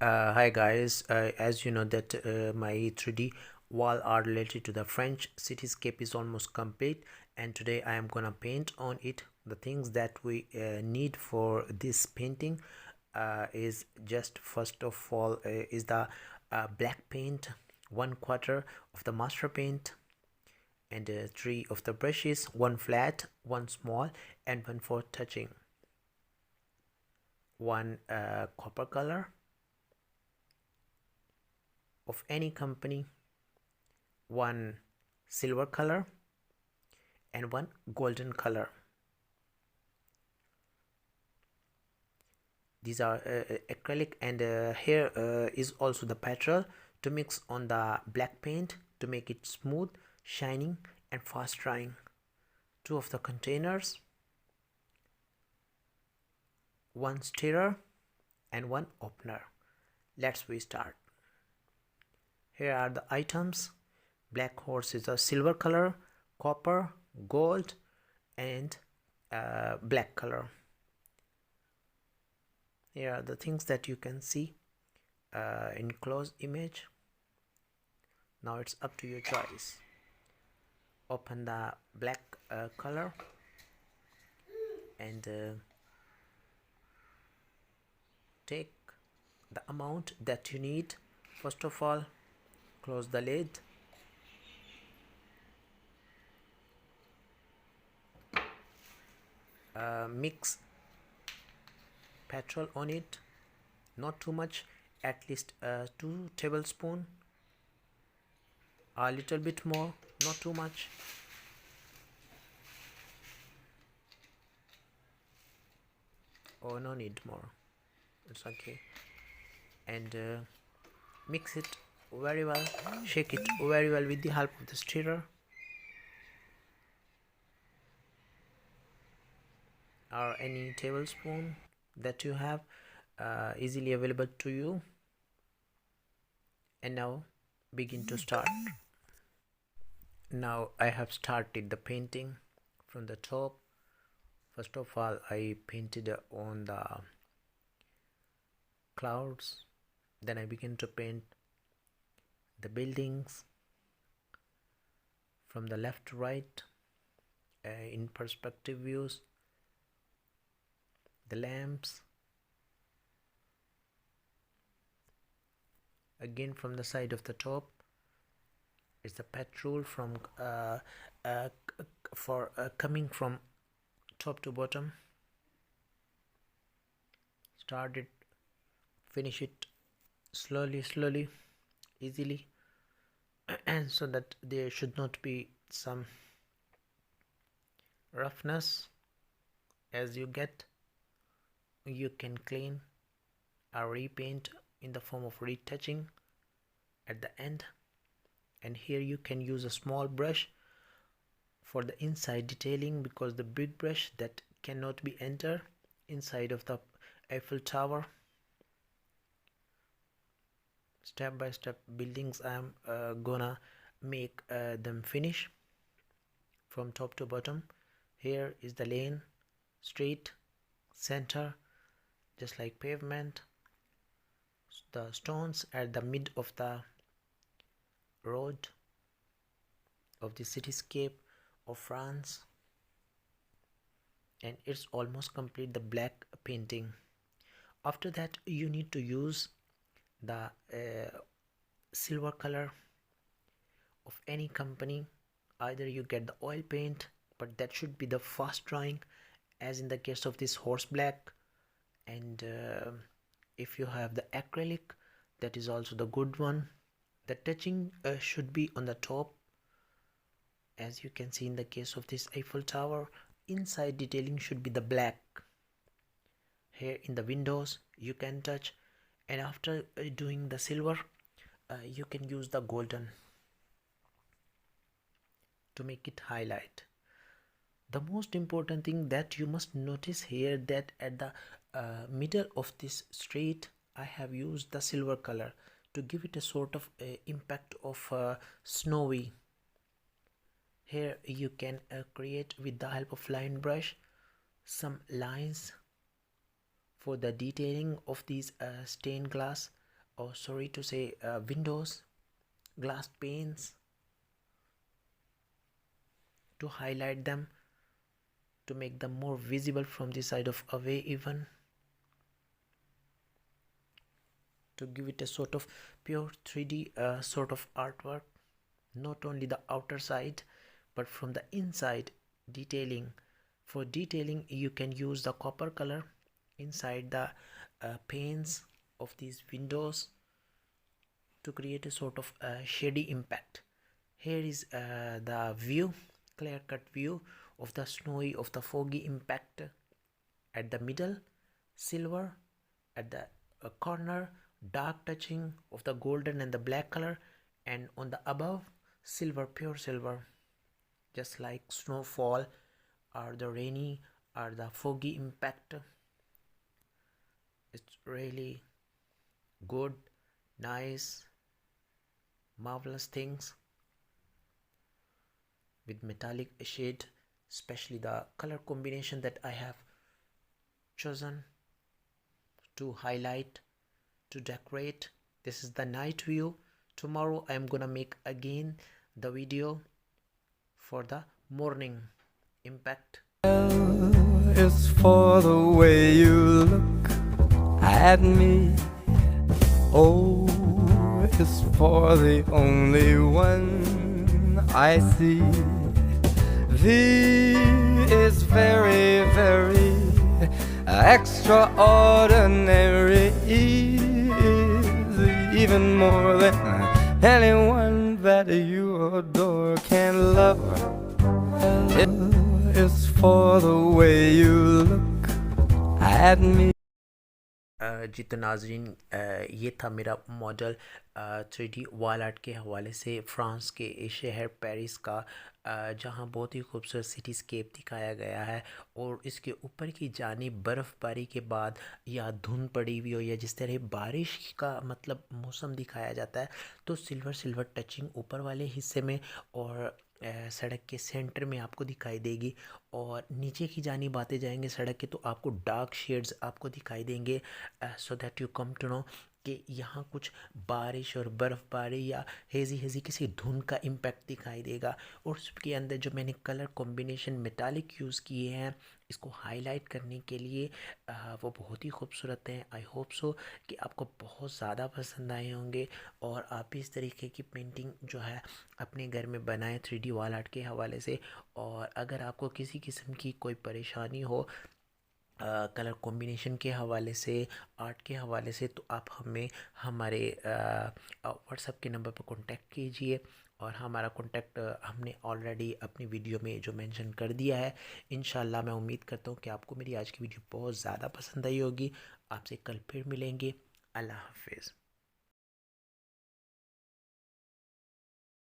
Hi guys, as you know that my 3D wall art related to the French cityscape is almost complete, and today I am gonna paint on it. The things that we need for this painting is just first of all is the black paint, 1/4 of the master paint, and three of the brushes, one flat, one small, and one for touching, one copper color of any company, one silver color, and one golden color. These are acrylic, and here is also the petrol to mix on the black paint to make it smooth, shining, and fast drying. Two of the containers, one stirrer, and one opener. Let's we start. Here are the items. Black horse is a silver color, copper, gold, and black color. Here are the things that you can see in close image. Now it's up to your choice. Open the black color and take the amount that you need. First of all, close the lid. Mix petrol on it, not too much, at least 2 tablespoons, a little bit more, not too much. Oh, no need more, it's okay. And mix it very well, shake it very well with the help of the stirrer or any tablespoon that you have easily available to you. And now begin to start. Now I have started the painting from the top. First of all, I painted on the clouds, then I began to paint the buildings from the left to right in perspective views, the lamps, again from the side of the top is the petrol from coming from top to bottom. Start it, finish it slowly, easily, and so that there should not be some roughness. As you get, you can clean or repaint in the form of retouching at the end. And here you can use a small brush for the inside detailing, because the big brush that cannot be entered inside of the Eiffel Tower. Step by step buildings I am gonna make them finish from top to bottom. Here is the lane, street, center, just like pavement. The stones at the mid of the road of the cityscape of France, and it's almost complete the black painting. After that, you need to use the silver color of any company. Either you get the oil paint, but that should be the fast drying, as in the case of this horse black. And if you have the acrylic, that is also the good one. The touching should be on the top, as you can see in the case of this Eiffel Tower. Inside detailing should be the black. Here in the windows you can touch, and after doing the silver, you can use the golden to make it highlight. The most important thing that you must notice here, that at the middle of this street I have used the silver color to give it a sort of impact of snowy. Here you can create with the help of line brush some lines for the detailing of these stained glass or sorry to say windows, glass panes, to highlight them, to make them more visible from the side of away, even to give it a sort of pure 3D sort of artwork. Not only the outer side but from the inside detailing. For detailing you can use the copper color inside the panes of these windows to create a sort of shady impact. Here is the view, clear cut view of the snowy, of the foggy impact. At the middle silver, at the corner dark touching of the golden and the black color, and on the above silver, pure silver, just like snowfall or the rainy or the foggy impact. It's really good, nice, marvelous things with metallic shade, especially the color combination that I have chosen to highlight, to decorate. This is the night view. Tomorrow I am gonna make again the video for the morning impact. It's for the way you look at me. Oh, it's for the only one I see. V is very, very extraordinary. E is even more than anyone that you adore can love. It's for the way you look at me. जी तो नाजरीन, ये था मेरा model 3D wall art के हवाले से France के शहर पेरिस का, जहाँ बहुत ही खूबसूरत सिटी स्केप दिखाया गया है। और इसके ऊपर की जानिब बर्फ़बारी के बाद या धुंध पड़ी हुई हो या जिस तरह बारिश का मतलब मौसम दिखाया जाता है, तो सिल्वर सिल्वर टचिंग ऊपर वाले हिस्से में और सड़क के सेंटर में आपको दिखाई देगी। और नीचे की जानिब आते जाएंगे सड़क के तो आपको डार्क शेड्स आपको दिखाई देंगे, so that you come to know कि यहाँ कुछ बारिश और बर्फ़बारी या हेज़ी हेज़ी किसी धुंध का इम्पैक्ट दिखाई देगा। और उसके अंदर जो मैंने कलर कॉम्बिनेशन मेटालिक यूज़ किए हैं इसको हाईलाइट करने के लिए, वो बहुत ही खूबसूरत हैं। आई होप सो कि आपको बहुत ज़्यादा पसंद आए होंगे और आप भी इस तरीके की पेंटिंग जो है अपने घर में बनाएं 3D वॉल आर्ट के हवाले से। और अगर आपको किसी किस्म की कोई परेशानी हो कलर कॉम्बिनेशन के हवाले से, आर्ट के हवाले से, तो आप हमें हमारे व्हाट्सएप के नंबर पर कांटेक्ट कीजिए। और हमारा कांटेक्ट हमने ऑलरेडी अपनी वीडियो में जो मेंशन कर दिया है। इंशाल्लाह मैं उम्मीद करता हूँ कि आपको मेरी आज की वीडियो बहुत ज़्यादा पसंद आई होगी। आपसे कल फिर मिलेंगे। अल्लाह हाफिज़।